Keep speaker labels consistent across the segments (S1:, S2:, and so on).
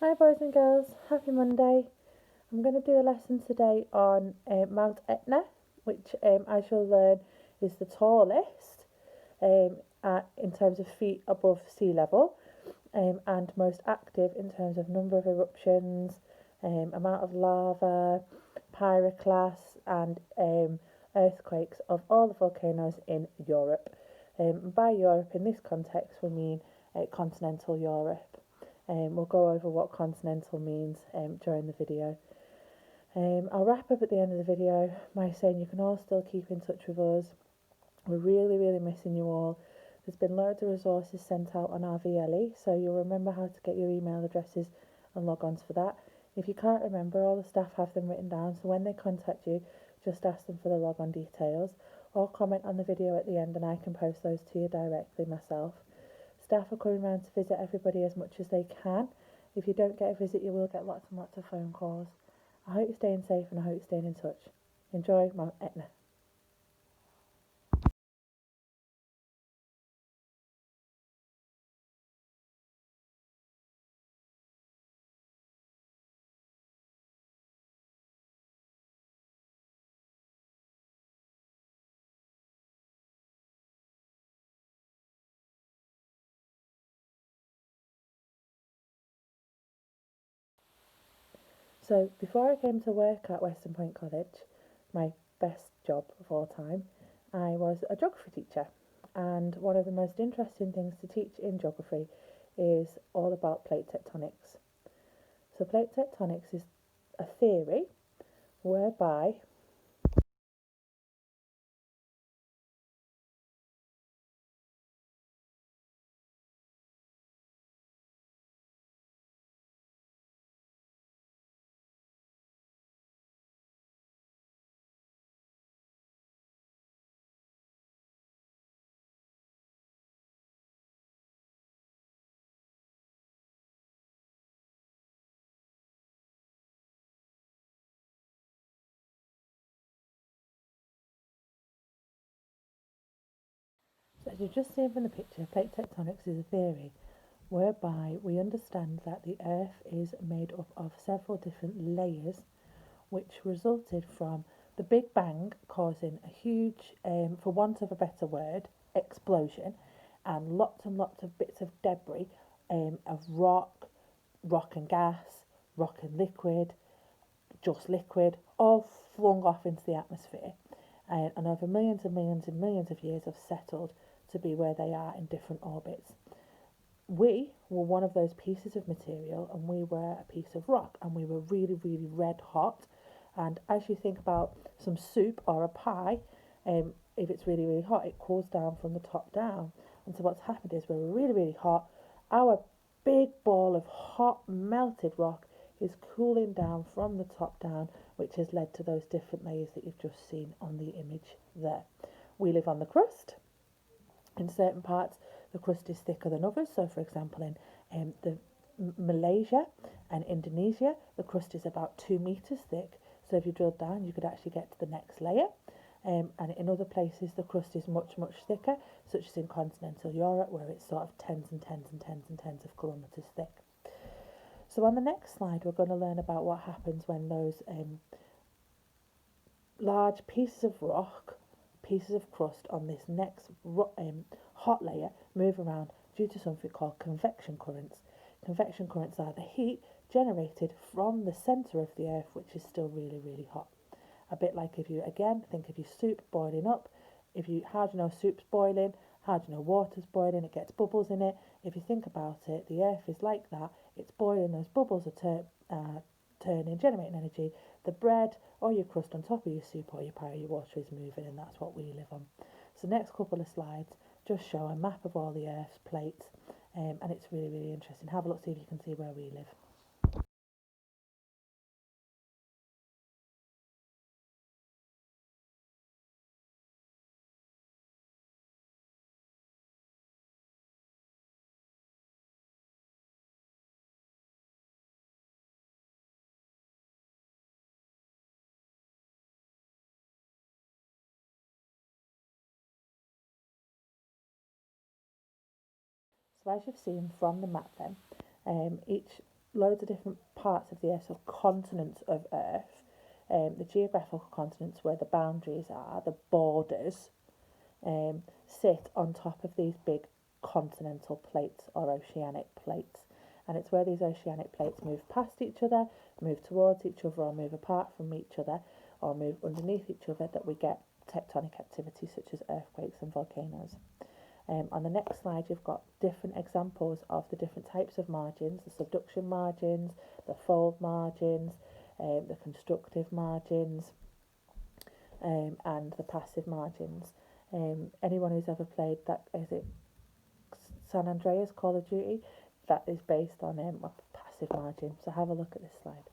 S1: Hi boys and girls, happy Monday. I'm going to do a lesson today on Mount Etna, which as you'll learn is the tallest in terms of feet above sea level and most active in terms of number of eruptions, amount of lava, pyroclasts and earthquakes of all the volcanoes in Europe. By Europe in this context we mean continental Europe. We'll go over what continental means during the video. I'll wrap up at the end of the video by saying you can all still keep in touch with us. We're really missing you all. There's been loads of resources sent out on our VLE, so you'll remember how to get your email addresses and logons for that. If you can't remember, all the staff have them written down, so when they contact you, just ask them for the logon details or comment on the video at the end and I can post those to you directly myself. Staff are coming round to visit everybody as much as they can. If you don't get a visit, you will get lots and lots of phone calls. I hope you're staying safe and I hope you're staying in touch. Enjoy Mount Etna. So before I came to work at Western Point College, my best job of all time, I was a geography teacher. And one of the most interesting things to teach in geography is all about plate tectonics. So plate tectonics is a theory whereby so as you've just seen from the picture, plate tectonics is a theory whereby we understand that the Earth is made up of several different layers which resulted from the Big Bang causing a huge, for want of a better word, explosion and lots of bits of debris of rock, rock and gas, rock and liquid, just liquid, all flung off into the atmosphere. And over millions and millions and millions of years have settled to be where they are in different orbits. We were one of those pieces of material and we were a piece of rock and we were really red hot. And as you think about some soup or a pie, if it's really hot, it cools down from the top down. And so what's happened is we're really hot. Our big ball of hot melted rock is cooling down from the top down, which has led to those different layers that you've just seen on the image there. We live on the crust. In certain parts, the crust is thicker than others. So, for example, in Malaysia and Indonesia, the crust is about 2 meters thick. So, if you drilled down, you could actually get to the next layer. And in other places, the crust is much thicker, such as in continental Europe, where it's sort of tens of kilometres thick. So, on the next slide, we're going to learn about what happens when those large pieces of rock, pieces of crust on this next hot layer move around due to something called convection currents. Convection currents are the heat generated from the centre of the earth, which is still really hot. A bit like if you, again, think of your soup boiling up. How do you know soup's boiling? How do you know water's boiling? It gets bubbles in it. If you think about it, the earth is like that. It's boiling, those bubbles are turning, generating energy. The bread or your crust on top of your soup or your pie or your water is moving, and that's what we live on. So next couple of slides just show a map of all the Earth's plates, and it's really interesting. Have a look, see if you can see where we live. So as you've seen from the map then, each loads of different parts of the Earth, so continents of Earth. The geographical continents, where the boundaries are, the borders, sit on top of these big continental plates or oceanic plates. And it's where these oceanic plates move past each other, move towards each other, or move apart from each other, or move underneath each other, that we get tectonic activity such as earthquakes and volcanoes. On the next slide, you've got different examples of the different types of margins: the subduction margins, the fold margins, the constructive margins, and the passive margins. Anyone who's ever played that, is it San Andreas Call of Duty, that is based on a passive margin. So have a look at this slide.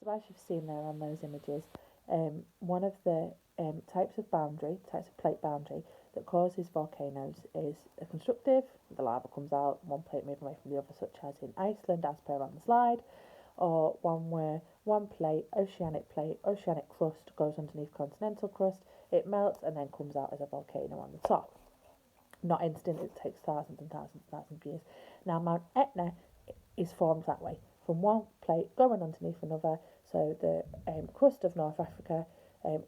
S1: So as you've seen there on those images, one of the types of plate boundary that causes volcanoes is a constructive. The lava comes out, one plate moving away from the other, such as in Iceland, as per on the slide, or one where one oceanic crust goes underneath continental crust, it melts and then comes out as a volcano on the top. Not instant, it takes thousands and thousands and thousands of years. Now, Mount Etna is formed that way, from one plate going underneath another. So the crust of North Africa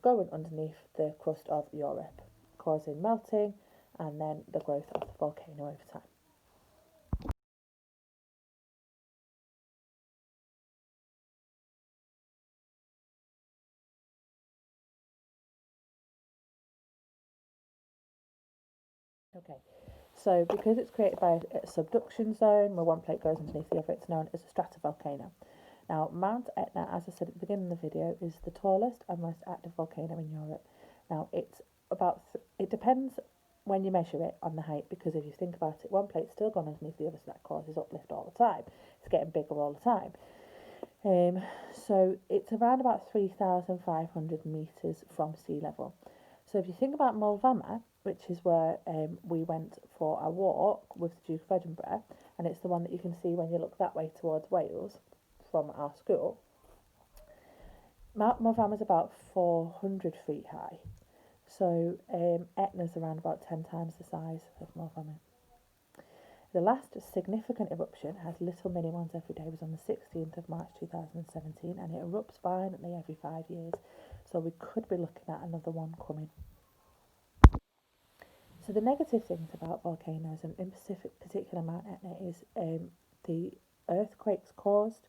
S1: going underneath the crust of Europe, causing melting and then the growth of the volcano over time. Okay, so because it's created by a subduction zone where one plate goes underneath the other, it's known as a stratovolcano. Now, Mount Etna, as I said at the beginning of the video, is the tallest and most active volcano in Europe. Now, it's about, it depends when you measure it on the height, because if you think about it, one plate's still gone underneath the other, so that causes uplift all the time. It's getting bigger all the time. So it's around about 3,500 metres from sea level. So if you think about Mulvama, which is where we went for a walk with the Duke of Edinburgh, and it's the one that you can see when you look that way towards Wales from our school. Mount Mulvama is about 400 feet high. So Etna's around about 10 times the size of Mulvama. The last significant eruption, has little mini ones every day, was on the 16th of March 2017, and it erupts violently every 5 years. So we could be looking at another one coming. So the negative things about volcanoes, and in particular Mount Etna, is the earthquakes caused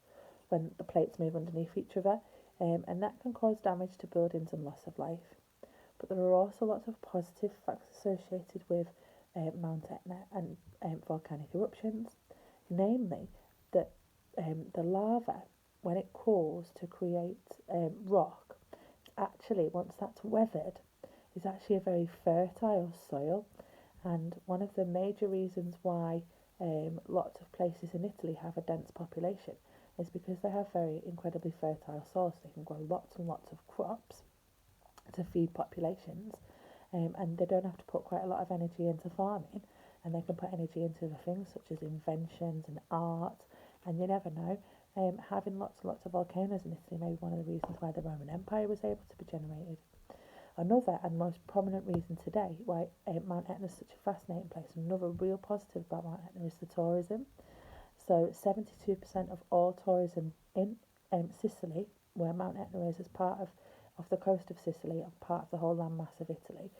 S1: when the plates move underneath each other, and that can cause damage to buildings and loss of life. But there are also lots of positive facts associated with Mount Etna and volcanic eruptions, namely that the lava, when it cools to create rock, actually, once that's weathered, is actually a very fertile soil. And one of the major reasons why lots of places in Italy have a dense population is because they have very incredibly fertile soils. They can grow lots and lots of crops to feed populations, and they don't have to put quite a lot of energy into farming, and they can put energy into the things such as inventions and art. And you never know, having lots and lots of volcanoes in Italy may be one of the reasons why the Roman Empire was able to be generated. Another and most prominent reason today why Mount Etna is such a fascinating place, and another real positive about Mount Etna, is the tourism. So 72% of all tourism in Sicily, where Mount Etna is part of the coast of Sicily, and part of the whole landmass of Italy,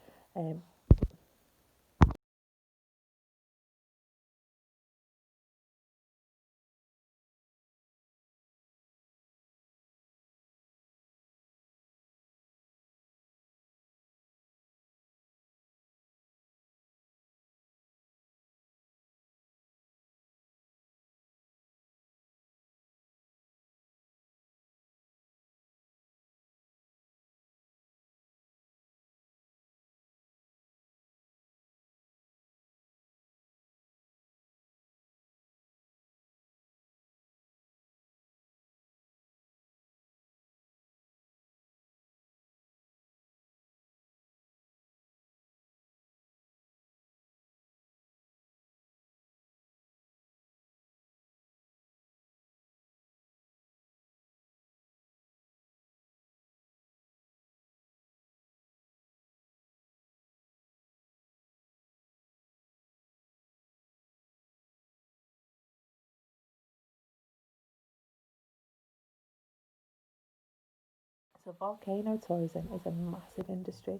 S1: So volcano tourism is a massive industry,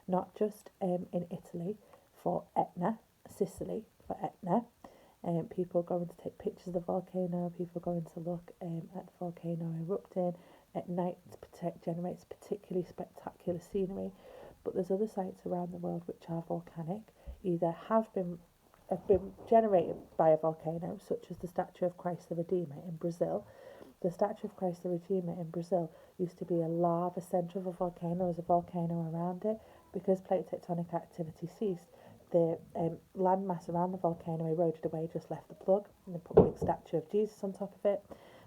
S1: not just in Italy for Etna, Sicily for Etna. People going to take pictures of the volcano, people going to look at the volcano erupting at night to generates particularly spectacular scenery. But there's other sites around the world which are volcanic, either have been generated by a volcano, such as the statue of Christ the Redeemer in Brazil. The statue of Christ the Redeemer in Brazil used to be a lava centre of a volcano, as a volcano around it. Because plate tectonic activity ceased, the land mass around the volcano eroded away, just left the plug, and they put a big statue of Jesus on top of it,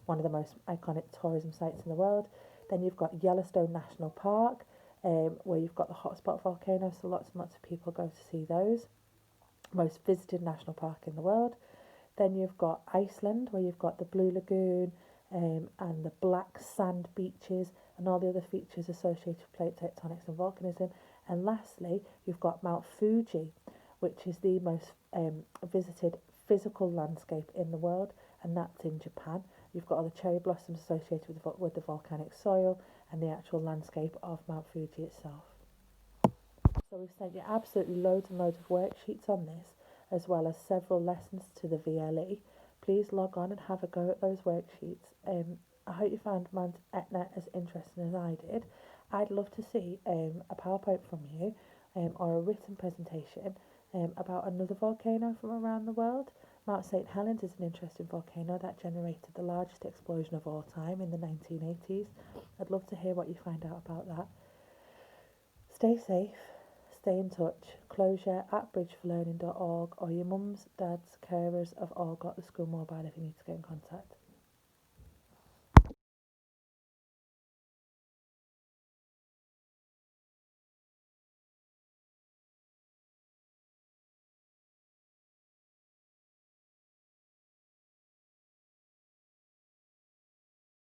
S1: one of the most iconic tourism sites in the world. Then you've got Yellowstone National Park, where you've got the hotspot volcanoes, so lots and lots of people go to see those. Most visited national park in the world. Then you've got Iceland, where you've got the Blue Lagoon and the black sand beaches and all the other features associated with plate tectonics and volcanism. And lastly, you've got Mount Fuji, which is the most visited physical landscape in the world, and that's in Japan. You've got all the cherry blossoms associated with the volcanic soil and the actual landscape of Mount Fuji itself. So we've sent you absolutely loads and loads of worksheets on this, as well as several lessons to the VLE. Please log on and have a go at those worksheets. I hope you found Mount Etna as interesting as I did. I'd love to see a PowerPoint from you or a written presentation about another volcano from around the world. Mount St. Helens is an interesting volcano that generated the largest explosion of all time in the 1980s. I'd love to hear what you find out about that. Stay safe, stay in touch. Closure at bridgeforlearning.org, or your mums, dads, carers have all got the school mobile if you need to get in contact.